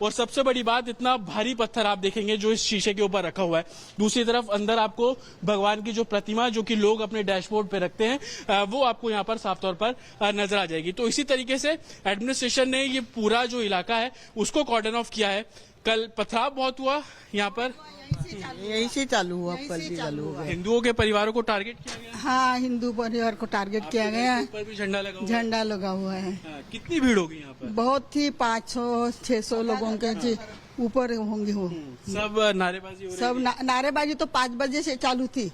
और सबसे बड़ी बात, इतना भारी पत्थर आप देखेंगे जो इस शीशे के ऊपर रखा हुआ है। दूसरी तरफ अंदर आपको भगवान की जो प्रतिमा जो कि लोग अपने डैशबोर्ड पे रखते हैं वो आपको यहाँ पर साफ तौर पर नजर आ जाएगी। तो इसी तरीके से एडमिनिस्ट्रेशन ने ये पूरा जो इलाका है उसको कॉर्डन ऑफ किया है। कल पथराव बहुत हुआ यहाँ पर, यही से चालू हुआ, कल भी चालू हुआ। हिंदुओं के परिवारों को टारगेट किया गया। हाँ, हिंदू परिवार को टारगेट किया गया है। ऊपर भी झंडा लगा हुआ है। झंडा लगा हुआ है। हाँ, कितनी भीड़ होगी यहाँ पर? बहुत ही 500-600 लोगों के जी ऊपर होंगे वो। सब नारेबाजी हो रही सब नारेबाजी तो 5 बजे से चालू थी।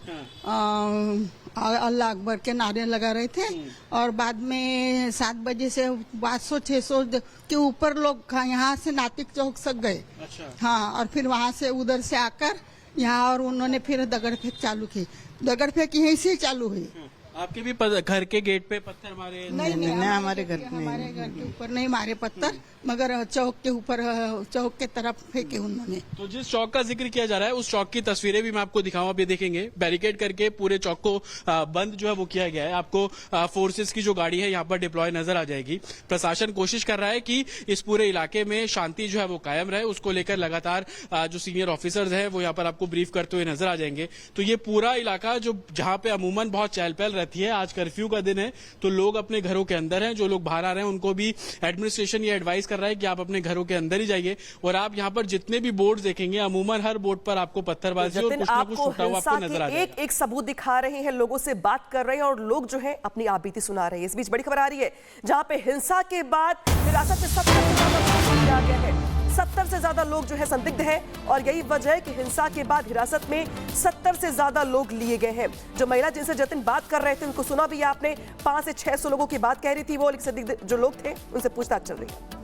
अल्लाह अकबर के नारे लगा रहे थे और बाद में 7 बजे से 500-600 के ऊपर लोग यहाँ से नातिक चौक तक गए। अच्छा। हाँ, और फिर वहाँ से उधर से आकर यहाँ और उन्होंने फिर दगड़ फेंक चालू की। दगड़ फेंक यहीं से चालू हुई। आपके भी घर के गेट पे पत्थर मारे? नहीं, हमारे घर के ऊपर नहीं मारे पत्थर, मगर चौक के ऊपर, चौक के तरफ फेंके उन्होंने। तो जिस चौक का जिक्र किया जा रहा है उस चौक की तस्वीरें भी मैं आपको दिखाऊं। आप ये देखेंगे बैरिकेड करके पूरे चौक को बंद जो है वो किया गया है। आपको फोर्सेस की जो गाड़ी है यहाँ पर डिप्लॉय नजर आ जाएगी। प्रशासन कोशिश कर रहा है कि इस पूरे इलाके में शांति जो है वो कायम रहे। उसको लेकर लगातार जो सीनियर ऑफिसर्स हैं वो यहाँ पर आपको ब्रीफ करते हुए नजर आ जाएंगे। तो ये पूरा इलाका जो जहाँ पे अमूमन बहुत चहल पहल रहती है, आज कर्फ्यू का दिन है तो लोग अपने घरों के अंदर हैं। जो लोग बाहर आ रहे हैं उनको भी एडमिनिस्ट्रेशन ये एडवाइस कर रहा है कि आप अपने घरों के अंदर ही जाइए। और आप यहाँ पर जितने भी बोर्ड देखेंगे अमूमन हर बोर्ड पर आपको पत्थरबाजी और कुछ ना कुछ छूटा हुआ आपको नजर आ जाएगा। एक सबूत दिखा रहे हैं, लोगों से बात कर रहे हैं और लोग जो है अपनी आपबीती सुना रहे हैं। इस बीच बड़ी खबर आ रही है जहां पे हिंसा के बाद हिरासत में 70 से ज्यादा लोग लिया गया है। 70 से ज्यादा लोग जो है संदिग्ध हैं और यही वजह है कि हिंसा के बाद हिरासत में 70 से ज्यादा लोग लिए गए हैं। जो महिला जिनसे जतिन बात कर रहे थे उनको सुना भी आपने, 500 से 600 लोगों की बात कह रही थी वो, संदिग्ध जो लोग थे उनसे पूछताछ चल रही है।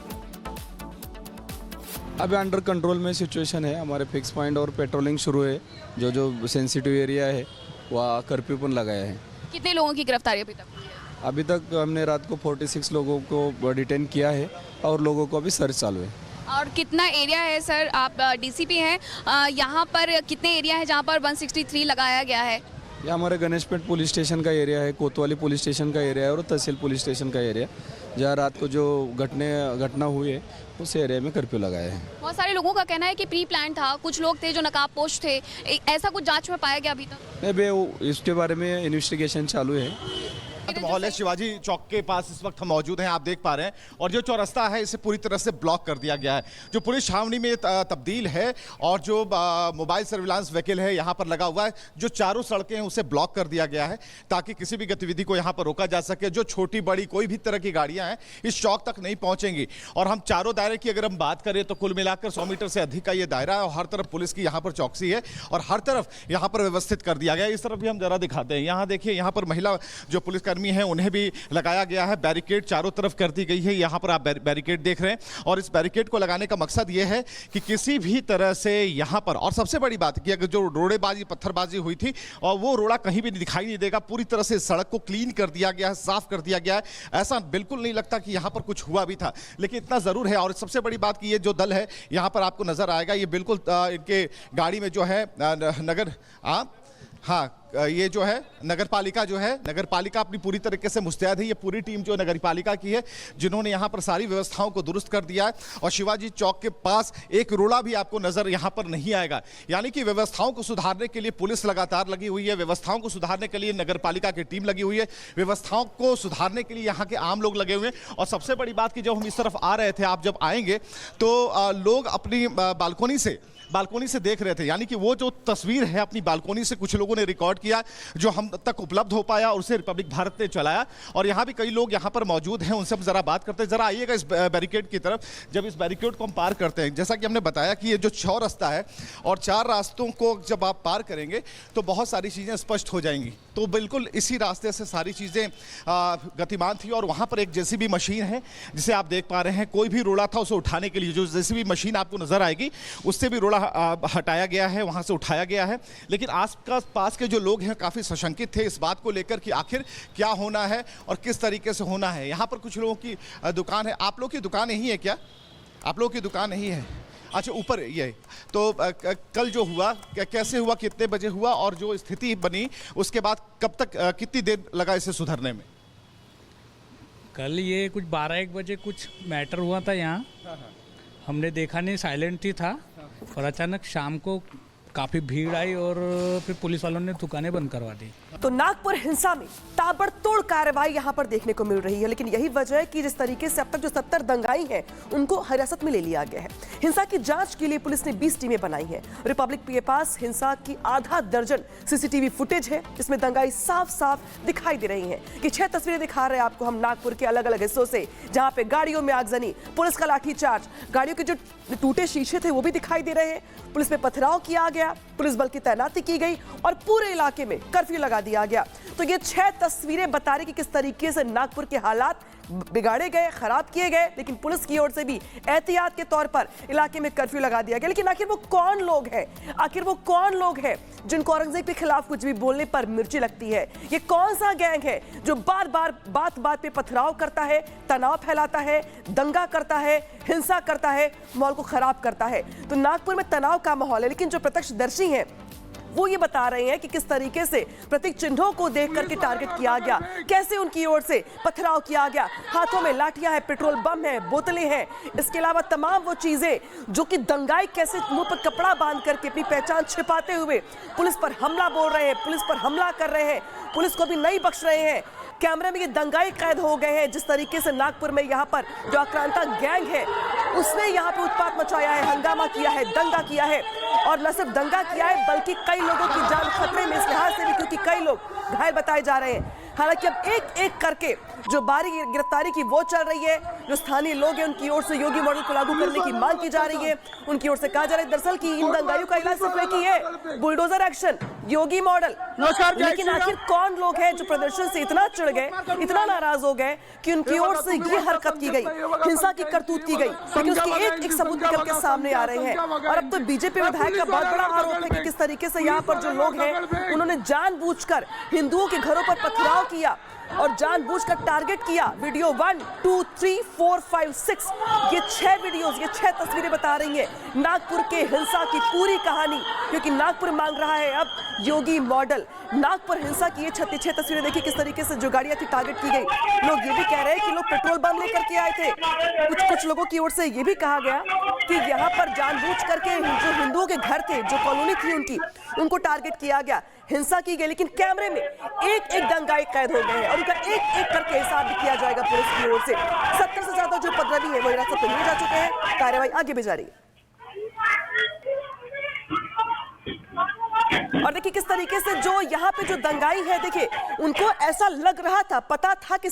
अभी अंडर कंट्रोल में सिचुएशन है। हमारे फिक्स पॉइंट और पेट्रोलिंग शुरू है। जो सेंसिटिव एरिया है वहाँ कर्फ्यू पण लगाया है। कितने लोगों की गिरफ्तारी अभी तक हमने रात को 46 लोगों को डिटेन किया है और लोगों को अभी सर्च चालू है। और कितना एरिया है सर? आप डीसीपी हैं, यहाँ पर कितने एरिया है जहाँ पर 163 लगाया गया है? ये हमारे गणेशपेट पुलिस स्टेशन का एरिया है, कोतवाली पुलिस स्टेशन का एरिया है और तहसील पुलिस स्टेशन का एरिया, जहाँ रात को जो घटना हुई है उस एरिया में कर्फ्यू लगाया है। बहुत सारे लोगों का कहना है कि प्री प्लान था, कुछ लोग थे जो नकाबपोश थे, ऐसा कुछ जांच में पाया गया अभी तक? नहीं बे, इसके बारे में इन्वेस्टिगेशन चालू है। माहौल है शिवाजी चौक के पास इस वक्त हम मौजूद हैं, आप देख पा रहे हैं। और जो चौरस्ता है इसे पूरी तरह से ब्लॉक कर दिया गया है। जो पुलिस छावनी में तब्दील है और जो मोबाइल सर्विलांस व्हीकल है यहाँ पर लगा हुआ है, जो चारों सड़कें हैं उसे ब्लॉक कर दिया गया है ताकि किसी भी गतिविधि को यहाँ पर रोका जा सके। जो छोटी बड़ी कोई भी तरह की गाड़ियाँ हैं इस चौक तक नहीं पहुँचेंगी। और हम चारों दायरे की अगर हम बात करें तो कुल मिलाकर 100 मीटर से अधिक का ये दायरा है और हर तरफ पुलिस की यहाँ पर चौकसी है और हर तरफ यहाँ पर व्यवस्थित कर दिया गया है। इस तरफ भी हम जरा दिखाते हैं। यहाँ देखिए, यहाँ पर महिला जो पुलिसकर्मी हैं उन्हें भी लगाया गया है। बैरिकेड चारों तरफ कर दी गई है। यहाँ पर आप बैरिकेड देख रहे हैं और इस बैरिकेड को लगाने का मकसद ये है कि किसी भी तरह से यहाँ पर, और सबसे बड़ी बात कि अगर जो रोड़ेबाजी पत्थरबाजी हुई थी और वो रोड़ा कहीं भी दिखाई नहीं देगा। पूरी तरह से सड़क को क्लीन कर दिया गया है, साफ कर दिया गया है। ऐसा बिल्कुल नहीं लगता कि यहाँ पर कुछ हुआ भी था, लेकिन इतना जरूर है। और सबसे बड़ी बात कि ये जो दल है यहाँ पर आपको नजर आएगा, ये बिल्कुल इनके गाड़ी में जो है नगर ये जो है नगर पालिका जो है, नगर पालिका अपनी पूरी तरीके से मुस्तैद है। ये पूरी टीम जो नगर पालिका की है जिन्होंने यहाँ पर सारी व्यवस्थाओं को दुरुस्त कर दिया है। और शिवाजी चौक के पास एक रोड़ा भी आपको नजर यहाँ पर नहीं आएगा। यानी कि व्यवस्थाओं को सुधारने के लिए पुलिस लगातार लगी हुई है, व्यवस्थाओं को सुधारने के लिए नगर पालिका की टीम लगी हुई है, व्यवस्थाओं को सुधारने के लिए यहाँ के आम लोग लगे हुए हैं। और सबसे बड़ी बात कि जब हम इस तरफ आ रहे थे, आप जब आएंगे तो लोग अपनी बालकोनी से देख रहे थे। यानी कि वो जो तस्वीर है अपनी बालकोनी से कुछ लोगों ने रिकॉर्ड किया, जो हम तक उपलब्ध हो पाया और उसे रिपब्लिक भारत ने चलाया। और यहाँ भी कई लोग यहाँ पर मौजूद हैं, उनसे हम जरा बात करते हैं। जरा आइएगा इस बैरिकेड की तरफ। जब इस बैरिकेड को हम पार करते हैं, जैसा कि हमने बताया कि ये जो 6 रास्ता है और 4 रास्तों को जब आप पार करेंगे तो बहुत सारी चीज़ें स्पष्ट हो जाएंगी। तो बिल्कुल इसी रास्ते से सारी चीज़ें गतिमान थी। और वहाँ पर एक जेसीबी मशीन है जिसे आप देख पा रहे हैं। कोई भी रोड़ा था उसे उठाने के लिए जो जेसीबी मशीन आपको नजर आएगी उससे भी रोड़ा हटाया गया है, वहां से उठाया गया है। लेकिन आस पास के जो लोग हैं काफी सशंकित थे इस बात को लेकर कि आखिर क्या होना है और किस तरीके से होना है। यहाँ पर कुछ लोगों की दुकान है। आप लोग की दुकान यही है क्या? आप लोगों की दुकान यही है? अच्छा, ऊपर ये। तो कल जो हुआ कैसे हुआ, कितने बजे हुआ और जो स्थिति बनी उसके बाद कब तक कितनी देर लगा इसे सुधरने में? कल ये कुछ 12-1 बजे कुछ मैटर हुआ था यहाँ हमने देखा नहीं, साइलेंट ही था और अचानक शाम को काफ़ी भीड़ आई और फिर पुलिस वालों ने दुकानें बंद करवा दी। तो नागपुर हिंसा में ताबड़तोड़ कार्रवाई यहां पर देखने को मिल रही है, लेकिन यही वजह है कि जिस तरीके से अब तक जो 70 दंगाई हैं उनको हिरासत में ले लिया गया है। हिंसा की जांच के लिए पुलिस ने 20 टीमें बनाई हैं। रिपब्लिक के पास हिंसा की आधा दर्जन सीसीटीवी फुटेज है, जिसमें दंगाई साफ साफ दिखाई दे रही हैं। कि 6 तस्वीरें दिखा रहे हैं आपको हम नागपुर के अलग अलग हिस्सों से, जहां पे गाड़ियों में आगजनी, पुलिस का लाठीचार्ज, गाड़ियों के जो टूटे शीशे थे वो भी दिखाई दे रहे हैं, पुलिस पे पथराव किया गया, पुलिस बल की तैनाती की गई और पूरे इलाके में कर्फ्यू लगा दिया गया। तो ये 6 तस्वीरें बता रही कि किस तरीके से नागपुर के हालात बिगाड़े गए, खराब किए गए, लेकिन पुलिस की ओर से भी एहतियात के तौर पर इलाके में कर्फ्यू लगा दिया गया। लेकिन आखिर वो कौन लोग हैं, आखिर वो कौन लोग हैं जिनको औरंगजेब के खिलाफ कुछ भी बोलने पर मिर्ची लगती है? ये कौन सा गैंग है जो बार बार बात बात पे पथराव करता है, तनाव फैलाता है, दंगा करता है, हिंसा करता है, माहौल को खराब करता है? तो नागपुर में तनाव का माहौल है, लेकिन जो प्रत्यक्षदर्शी हैं वो ये बता रहे हैं कि किस तरीके से प्रतीक चिन्हों को देख करके टारगेट किया गया, कैसे उनकी ओर से पथराव किया गया, हाथों में लाठियां हैं, पेट्रोल बम है, बोतलें हैं, इसके अलावा तमाम वो चीजें जो कि दंगाई कैसे मुंह पर कपड़ा बांध करके अपनी पहचान छिपाते हुए पुलिस पर हमला बोल रहे हैं, पुलिस पर हमला कर रहे हैं, पुलिस को भी नहीं बख्श रहे हैं। कैमरे में ये दंगाई कैद हो गए हैं। जिस तरीके से नागपुर में यहाँ पर जो आक्रांता गैंग है उसने यहाँ पे उत्पात मचाया है, हंगामा किया है, दंगा किया है, और न सिर्फ दंगा किया है बल्कि कई लोगों की जान खतरे में इस लिहाज से भी क्योंकि कई लोग घायल बताए जा रहे हैं। हालांकि अब एक एक करके जो बारी गिरफ्तारी की वो चल रही है, जो स्थानीय लोग हैं उनकी ओर से योगी मॉडल को लागू करने की मांग की जा रही है। उनकी ओर से कहा जा रहा है दरअसल कि इन दंगाइयों का इलाज सिर्फ एक ही है, बुलडोजर एक्शन, योगी मॉडल। लेकिन आखिर कौन लोग हैं जो प्रदर्शन से इतना चिढ़ गए, इतना नाराज हो गए कि उनकी ओर से ये हरकत की गई, हिंसा की करतूत की गई, लेकिन उसके एक एक सबूत निकल के सामने आ रहे हैं। और अब तो बीजेपी विधायक का बहुत बड़ा आरोप है कि किस तरीके से यहाँ पर जो लोग हैं उन्होंने जानबूझकर हिंदुओं के घरों पर पथराव किया और जानबूझकर टारगेट किया। वीडियो 1, 2, 3, 4, 5, 6 ये 6 वीडियोस, ये 6 तस्वीरें बता रही हैं नागपुर के हिंसा की पूरी कहानी, क्योंकि नागपुर मांग रहा है अब योगी मॉडल। नागपुर हिंसा की ये 36 तस्वीरें देखिए किस तरीके से जो गाड़ियां थी टारगेट की गई। लोग ये भी कह रहे हैं कि लोग पेट्रोल बम लेकर के आए थे। कुछ लोगों की ओर से ये भी कहा गया कि यहाँ पर जानबूझ करके जो हिंदुओं के घर थे, जो कॉलोनी थी उनकी, उनको टारगेट किया गया, हिंसा की गई। लेकिन कैमरे में एक एक दंगाई कैद हो गए हैं और उनका एक एक करके हिसाब भी किया जाएगा पुलिस की ओर से। 70 से ज्यादा जो उपद्रवी है वो हिरासत में लिए जा चुके हैं, कार्रवाई आगे भी जारी है। और देखिए किस तरीके से जो यहाँ पे जो दंगाई है, देखिए उनको ऐसा लग रहा था, पता था कि